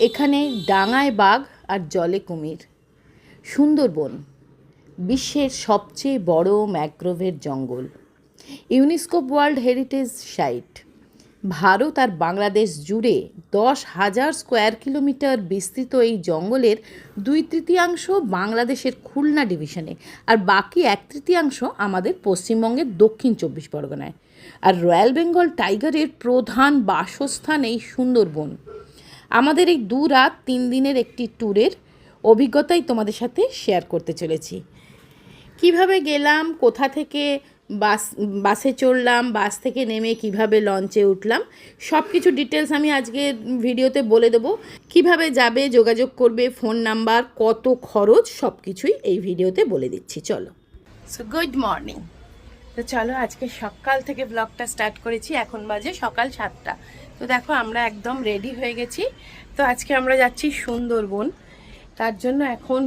এখানে ডাঙায় বাঘ আর জলে কুমির। সুন্দরবন বিশ্বের সবচেয়ে বড় ম্যানগ্রোভের জঙ্গল, UNESCO world heritage site. Bharat আর বাংলাদেশ জুড়ে 10,000 স্কোয়ার কিলোমিটার বিস্তৃত এই জঙ্গলের 2/3 বাংলাদেশের খুলনা ডিভিশনে, আর বাকি 1/3 আমাদের পশ্চিমবঙ্গের দক্ষিণ 24 পরগনায়। আর রয়্যাল বেঙ্গল টাইগারের প্রধান বাসস্থান এই সুন্দরবন। আমাদের এই 2 রাত 3 দিনের একটি ট্যুরের অভিজ্ঞতাই তোমাদের সাথে শেয়ার করতে চলেছি। কিভাবে গেলাম, কোথা থেকে বাসে চড়লাম, বাস থেকে নেমে কিভাবে লঞ্চে উঠলাম, সব কিছু ডিটেলস আমি আজকে ভিডিওতে বলে দেবো। কিভাবে যাবে, যোগাযোগ করবে, ফোন নাম্বার, কত খরচ, সব কিছুই এই ভিডিওতে বলে দিচ্ছি। চলো। So good morning. তো চলো, আজকে সকাল থেকে ব্লগটা স্টার্ট করেছি। এখন বাজে সকাল 7টা। তো দেখো আমরা একদম রেডি হয়ে গেছি। তো আজকে আমরা যাচ্ছি সুন্দরবন, তার জন্য এখন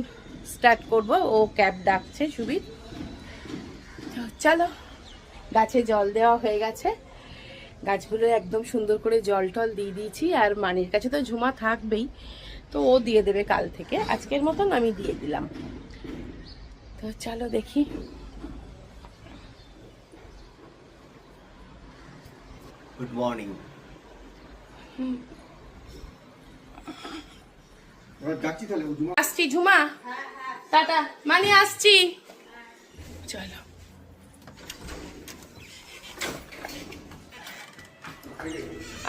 স্টার্ট করব। ও ক্যাব ডাকছে সুবিধ। চলো, গাছে জল দেওয়া হয়ে গেছে, গাছগুলো একদম সুন্দর করে জল টল দিয়ে দিয়েছি। আর মানির কাছে তো ঝুমা থাকবেই, তো ও দিয়ে দেবে কাল থেকে। আজকের মতন আমি দিয়ে দিলাম। তো চলো দেখি। Good morning. আসছি ঝুমা, টাটা। মানি আসছি, চলো।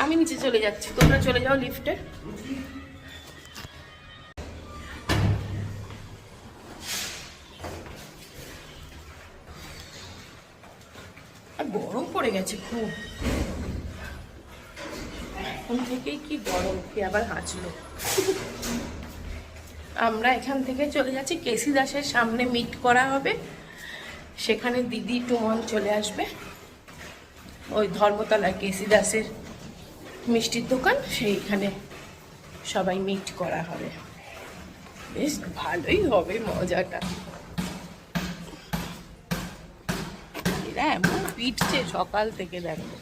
আমি নিচে চলে যাচ্ছি, তোমরা চলে যাও লিফটে। গরম পড়ে গেছে খুব, এখন থেকেই কি গরম, কি আবার হাঁচলো। আমরা এখান থেকে চলে যাচ্ছি কেসি দাসের সামনে, মিট করা হবে সেখানে। দিদি টুমন চলে আসবে, ওই ধর্মতলায় কেসি দাসের মিষ্টির দোকান, সেইখানে সবাই মিট করা হবে। বেশ ভালোই হবে মজাটা। এরা এমন পিটছে সকাল থেকে, দেখো।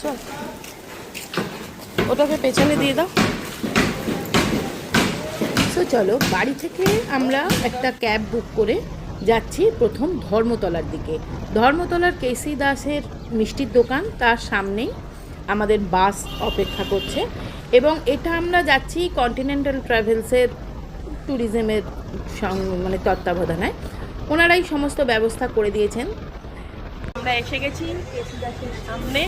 চল, ওটাকে পেছনে দিয়ে দাও। তো চলো, বাড়ি থেকে আমরা একটা ক্যাব বুক করে যাচ্ছি প্রথম ধর্মতলার দিকে। ধর্মতলার কেসি দাসের মিষ্টির দোকান, তার সামনেই আমাদের বাস অপেক্ষা করছে। এবং এটা আমরা যাচ্ছি কন্টিনেন্টাল ট্রাভেলসের ট্যুরিজমের মানে তত্ত্বাবধানে। ওনারাই সমস্ত ব্যবস্থা করে দিয়েছেন। আমরা এসে গেছি কেসি দাসের সামনে।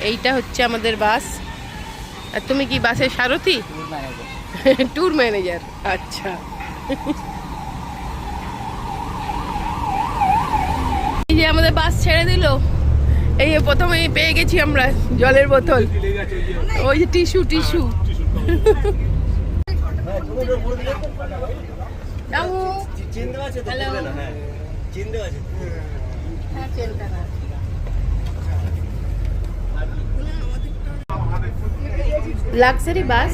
এইটা হচ্ছে আমাদের বাস। আর তুমি কি বাসের সারথি? Tour manager. আচ্ছা, এই যে আমাদের বাস ছেড়ে দিল। এই প্রথমে পেয়ে গেছি আমরা জলের বোতল, ওই যে টিস্যু। লাক্সারি বাস,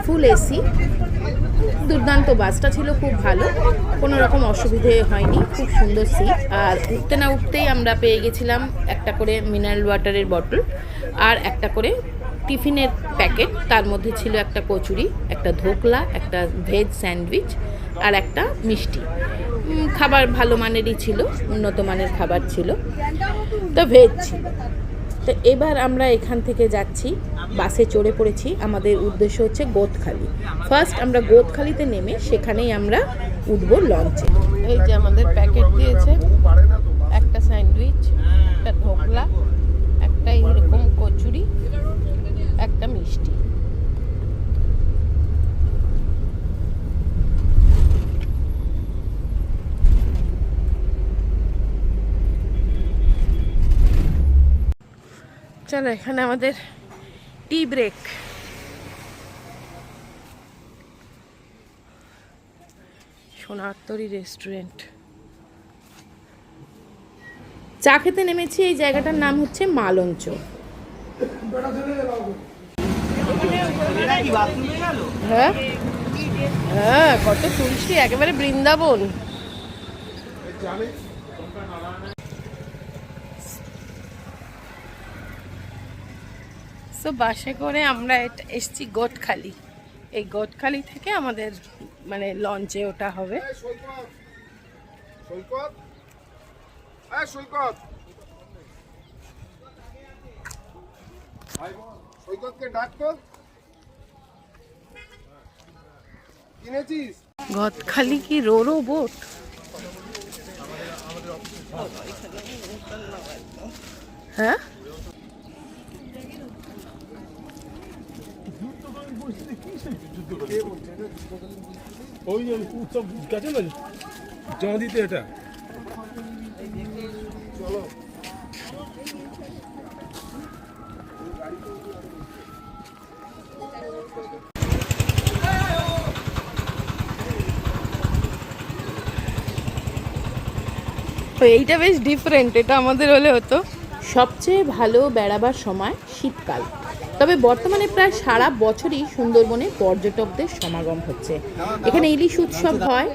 ফুল এসি, দুর্দান্ত। বাসটা ছিল খুব ভালো, কোনো রকম অসুবিধে হয়নি, খুব সুন্দর সিট। আর উঠতে না উঠতেই আমরা পেয়ে গেছিলাম একটা করে মিনারেল ওয়াটারের বটল আর একটা করে টিফিনের প্যাকেট। তার মধ্যে ছিল একটা কচুরি, একটা ধোকলা, একটা ভেজ স্যান্ডউইচ আর একটা মিষ্টি। খাবার ভালো মানেরই ছিল, উন্নত মানের খাবার ছিল, তো ভেজ ছিল। তো এবার আমরা এখান থেকে যাচ্ছি, বাসে চড়ে পড়েছি। আমাদের উদ্দেশ্য হচ্ছে গোদখালি। ফার্স্ট আমরা গোদখালিতে নেমে সেখানেই আমরা উঠবো লঞ্চে। এই যে আমাদের প্যাকেট দিয়েছে, একটা স্যান্ডউইচ, একটা ধোকলা, একটা এরকম কচুরি, একটা মিষ্টি। চলো এখানে আমাদের টি ব্রেক। সোনারতরী রেস্টুরেন্ট। চা খেতে নেমেছি। এই জায়গাটার নাম হচ্ছে মালঞ্চ। হ্যাঁ হ্যাঁ, কত তুলসী, একেবারে বৃন্দাবন। তো বাসে করে আমরা এসছি গোটখালি। এই গোটখালি থেকে আমাদের মানে লঞ্চে ওটা হবে। গদখালি কি রোরো বোট? হ্যাঁ, ওই উৎসব গেছে না জমা দিতে এটা। চলো তো এইটা বেশ ডিফারেন্ট। এটা আমাদের হলে হতো। সবচেয়ে ভালো বেড়াবার সময় শীতকাল, তবে বর্তমানে প্রায় সারা বছরই সুন্দরবনে পর্যটকদের সমাগম হচ্ছে। এখানে ইলিশ উৎসব হয়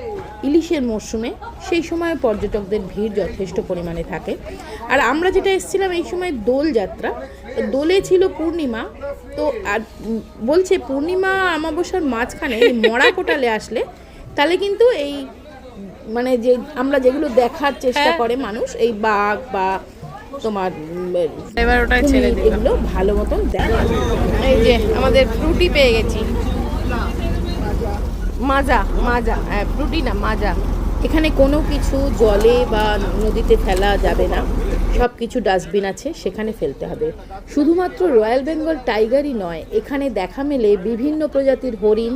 ইলিশের মরশুমে, সেই সময় পর্যটকদের ভিড় যথেষ্ট পরিমাণে থাকে। আর আমরা যেটা এসেছিলাম এই সময় দোল যাত্রা, দোলে ছিল পূর্ণিমা। তো আর বলছে পূর্ণিমা অমাবস্যার মাঝখানে এই মরা কোটালে আসলে তাহলে কিন্তু এই মানে যে আমরা যেগুলো দেখার চেষ্টা করে মানুষ, এই বাঘ বা তোমার এবার ওটাই ছেড়ে দিলাম, এগুলো ভালো মতন দেখা। এই যে আমাদের ফ্রুটি পেয়ে গেছি, মাজা মাজা, হ্যাঁ ফ্রুটি না মাজা। এখানে কোনো কিছু জলে বা নদীতে ফেলা যাবে না, সব কিছু ডাস্টবিন আছে, সেখানে ফেলতে হবে। শুধুমাত্র রয়্যাল বেঙ্গল টাইগারই নয়, এখানে দেখা মেলে বিভিন্ন প্রজাতির হরিণ,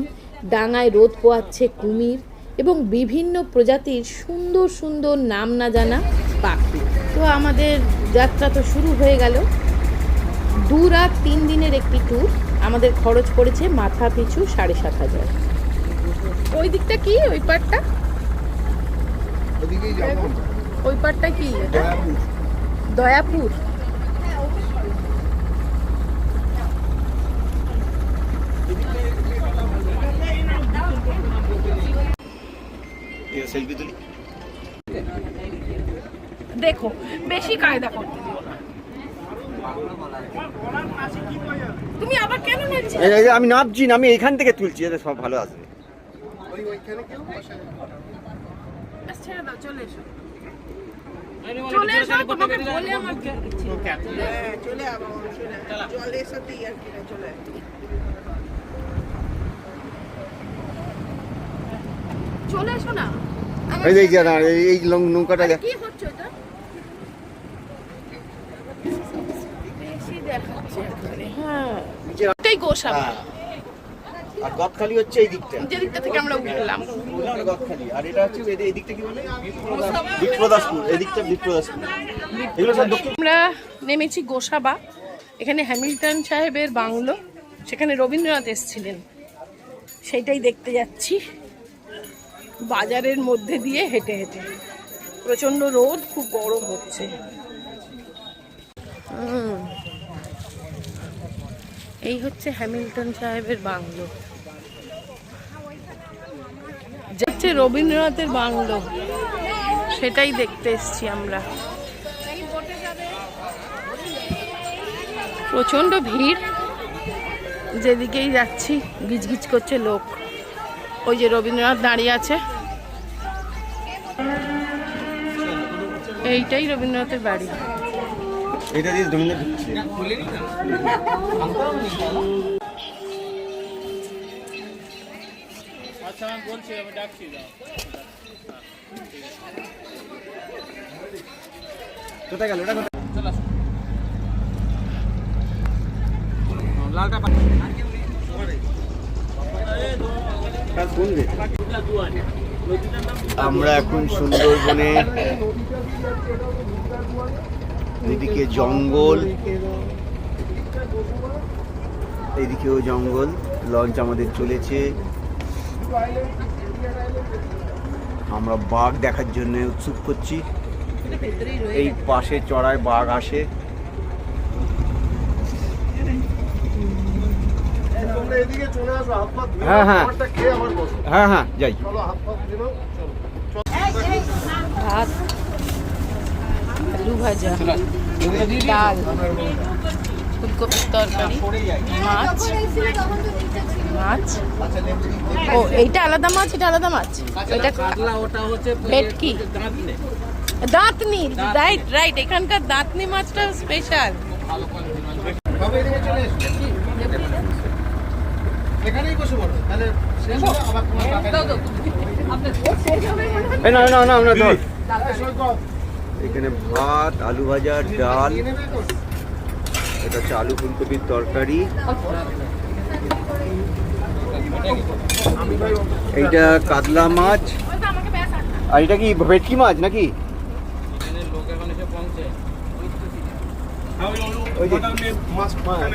ডাঙায় রোদ পোয়াচ্ছে কুমির এবং বিভিন্ন প্রজাতির সুন্দর সুন্দর নাম না জানা পাখি। তো আমাদের যাত্রা তো শুরু হয়ে গেল। 2 রাত 3 দিনের একটি ট্যুর। আমাদের খরচ পড়েছে মাথা পিছু 7,500। ওই দিকটা কি? ওই পাটটা ওই পাটটা কি? দয়াপুর। সেলফি তুলি। দেখো বেশি কায়দা করতে দিও না। তুমি আবার কেন নাচছো? আমি নামছি না, আমি এখান থেকে তুলছি, এতে সব ভালো আসবে। ছেড়ে দাও, চলে এসো। চলে এসো, তোমাকে বলে আমার চলে আবার চলে এসো তুই আর কি চলে। চলে এসো না। এই যে না এই নৌকাটা কি হচ্ছে এটা? বেশি দেখাচ্ছে এখানে। হ্যাঁ, এটাই গোসাবা। আর গদখালি হচ্ছে এই দিকটা, যে দিকটা থেকে আমরা উঠলাম গদখালি। আর এটা হচ্ছে এই দিকটা কি বলে বিপ্রদাসপুর, এই দিকটা বিপ্রদাসপুর। এগুলো সব দক্ষিণ। আমরা নেমেছি গোসাবা। এখানে হ্যামিল্টন সাহেবের বাংলো, সেখানে রবীন্দ্রনাথ এসেছিলেন, সেইটাই দেখতে যাচ্ছি। বাজারের মধ্যে দিয়ে হেঁটে হেঁটে, প্রচন্ড রোদ, খুব গরম হচ্ছে। এই হচ্ছে হ্যামিল্টন সাহেবের বাংলো, হচ্ছে রবীন্দ্রনাথের বাংলো, সেটাই দেখতে এসছি আমরা। প্রচন্ড ভিড়, যেদিকেই যাচ্ছি গিজগিজ করছে লোক। ওই যে রবীন্দ্রনাথ দাঁড়িয়ে আছে, এইটাই রবীন্দ্রনাথের বাড়ি। এটা দিয়ে রবীন্দ্রনাথ ঢুকছে। আচ্ছা আমি বলছি, আমি ডাকছি। কোথায় গেল? চল আসো। লালটা আমরা এখন সুন্দরবনে, এদিকে জঙ্গল, এইদিকেও জঙ্গল, লঞ্চ আমাদের চলেছে। আমরা বাঘ দেখার জন্য উৎসুক করছি। এই পাশে চড়ায় বাঘ আসে। হ্যাঁ হ্যাঁ হ্যাঁ হ্যাঁ যাই। ভাত, আলু ভাজা, ডাল, ফুলকপির তরকারি, মাছ। মাছ, ও এইটা আলাদা মাছ, এটা আলাদা মাছ। এটা ভেটকি, দাঁতনি। রাইট রাইট, এখানকার দাঁতনি মাছটা স্পেশাল। এখানে ভাত, আলু ভাজা, ডাল, এটা হচ্ছে আলু ফুলকপির তরকারি, এইটা কাতলা মাছ, আর এটা কি ভেটকি মাছ নাকি?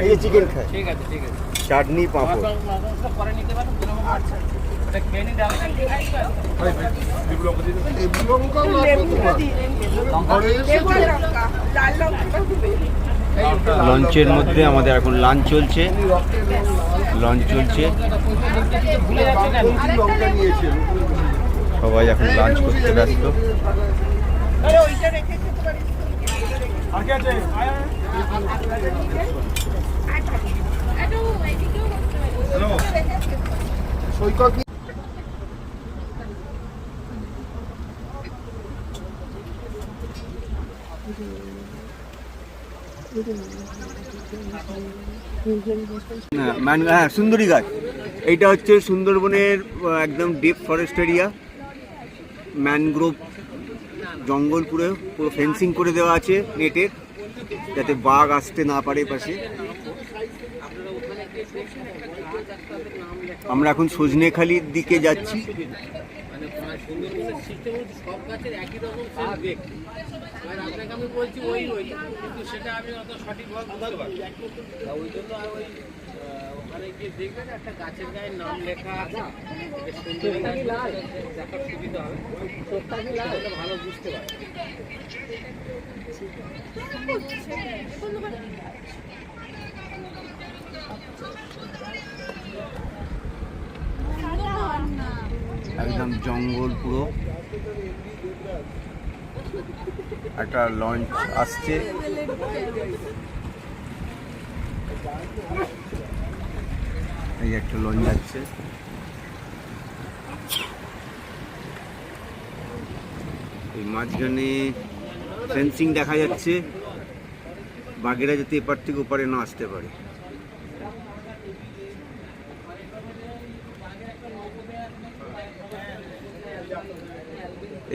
এই যে চিকেন খায়, চাটনি, পাঁপড়। লঞ্চের মধ্যে আমাদের এখন লাঞ্চ চলছে। সবাই এখন লাঞ্চ করতে ব্যস্ত। হ্যাঁ, সুন্দরী গাছ। এইটা হচ্ছে সুন্দরবনের একদম ডিপ ফরেস্ট এরিয়া, ম্যানগ্রোভ জঙ্গল, পুরো ফেন্সিং করে দেওয়া আছে নেটের, যাতে বাঘ আসতে না পারে পাশে। আমরা এখন সজনেখালির দিকে যাচ্ছি। আমি বলছি ওই কিন্তু সেটা আমি অত সঠিক বলতে পারছি না, ওই জন্য আর ওই ওখানে গিয়ে দেখবেন একটা গাছের গায়ে নাম লেখা আছে, দেখার সুবিধা হবে, ভালো বুঝতে পারবে। একদম জঙ্গল পুরো। একটা লঞ্চ আসছে, এই একটা লঞ্চ যাচ্ছে। এই মাঝখানে ফেন্সিং দেখা যাচ্ছে, বাঘেরা যাতে এপার থেকে ওপারে না আসতে পারে।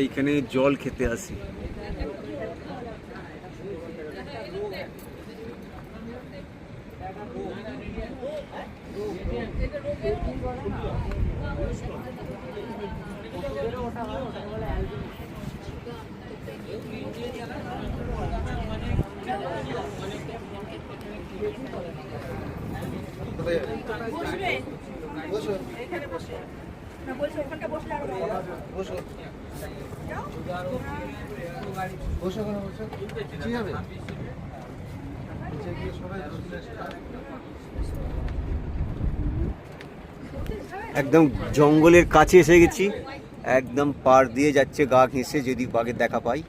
এইখানে জল খেতে আসি। একদম জঙ্গলের কাছে এসে গেছি, একদম পার দিয়ে যাচ্ছে গা ঘেঁষে, যদি বাঘের দেখা পাই।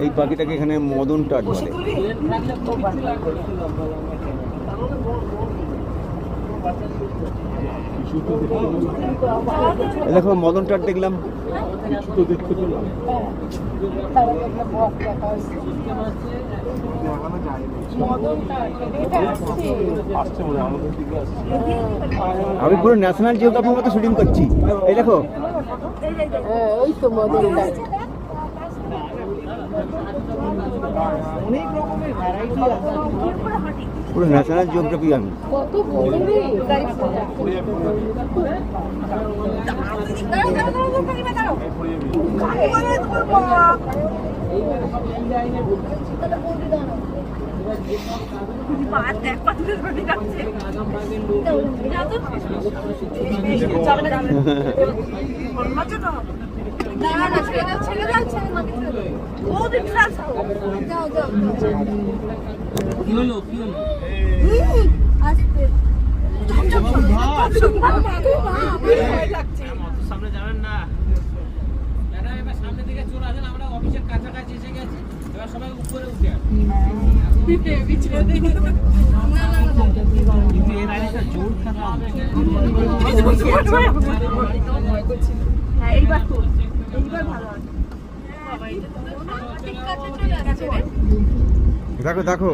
এই পাখিটাকে এখানে মদন টাট বলে। দেখো মদন টাট দেখলাম। আমি পুরো ন্যাশনাল জিওগ্রাফির মতো শুটিং করছি। এই দেখো, ওই তো মদন টাট। অনেক রকমের ভ্যারাইটি আছে। পুরো ন্যাশনাল জিওগ্রাফি আমি। কত বড় রে কি হলো কি হলো সামনে যাবেন না ম্যাডাম, এবার সামনের দিকে চলে আসেন, আমরা অফিসের কাছাকাছি এসে গেছি, এবার সবাই উপরে উঠে আসেন। কিন্তু এর আগে একটা জোর খাতা দেখো দেখো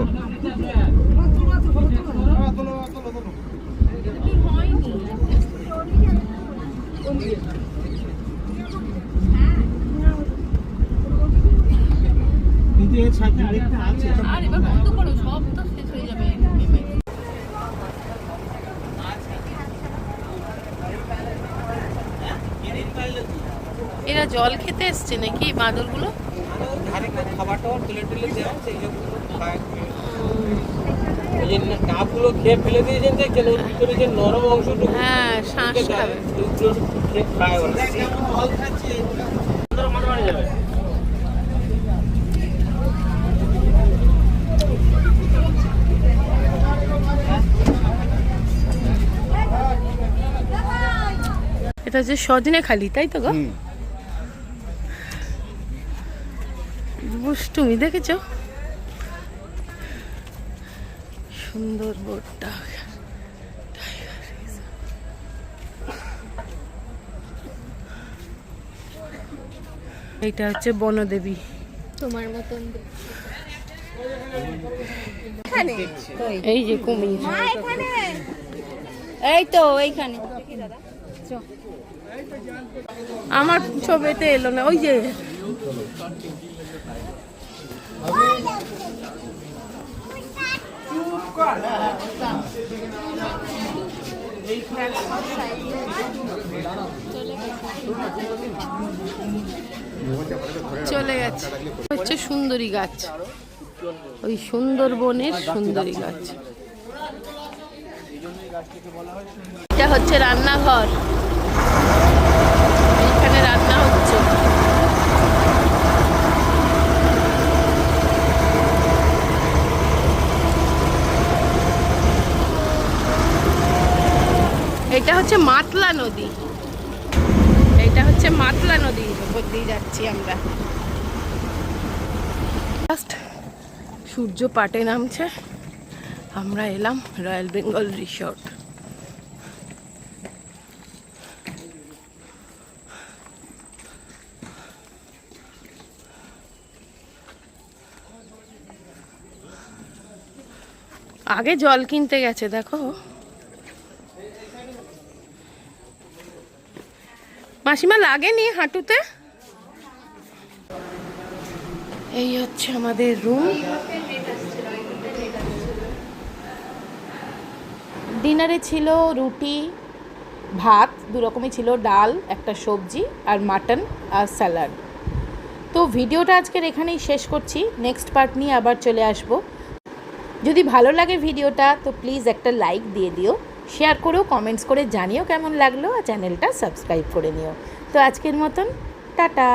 কিন্তু এর সাথে আরেকটা আছে। আর এবার বন্ধ করো, সব তো শেষ হয়ে যাবে। এরা জল খেতে এসছে নাকি বাঁদরগুলো? ধারে খাবার টাবার তুলে টুলে দেওয়া সেই জন্য খায়। এই যে ডাবগুলো খেয়ে ফেলে দিয়েছেন দেখছেন, ওর ভিতরে যে নরম অংশটুকু হ্যাঁ, শ্বাস খাবে। ওইগুলো খেয়ে খায় ওরা। মাঠে মাঠে যাবে। এটা হচ্ছে সজনে খালি, তাই তো গো? তুমি দেখেছো সুন্দর বোর্ডটা? এইটা হচ্ছে বনদেবী। তোমার মতন এই যে কুমির, এই তো এইখানে আমার ছবিতে এলো না। ওই যে চলে গেছে। হচ্ছে সুন্দরী গাছ, ওই সুন্দরবনের সুন্দরী গাছ। এটা হচ্ছে রান্নাঘর, এখানে রান্না হচ্ছে। এটা হচ্ছে মাতলা নদী, এটা হচ্ছে মাতলা নদীর উপর দিয়ে যাচ্ছি আমরা। সূর্য পাটে নামছে, আমরা এলাম রয়্যাল বেঙ্গল রিসর্ট। আগে জল কিনতে গেছে দেখো। মাসিমা লাগেনি হাঁটুতে? এই হচ্ছে আমাদের রুম। ডিনারে ছিল রুটি ভাত, দু রকমই ছিল, ডাল, একটা সবজি আর মাটন আর স্যালাড। তো ভিডিওটা আজকের এখানেই শেষ করছি, নেক্সট পার্ট নিয়ে আবার চলে আসব। যদি ভালো লাগে ভিডিওটা তো প্লিজ একটা লাইক দিয়ে দিও, শেয়ার করেও কমেন্টস করে জানিও কেমন লাগলো, আর চ্যানেলটা সাবস্ক্রাইব করে নিও। তো আজকের মতন টাটা।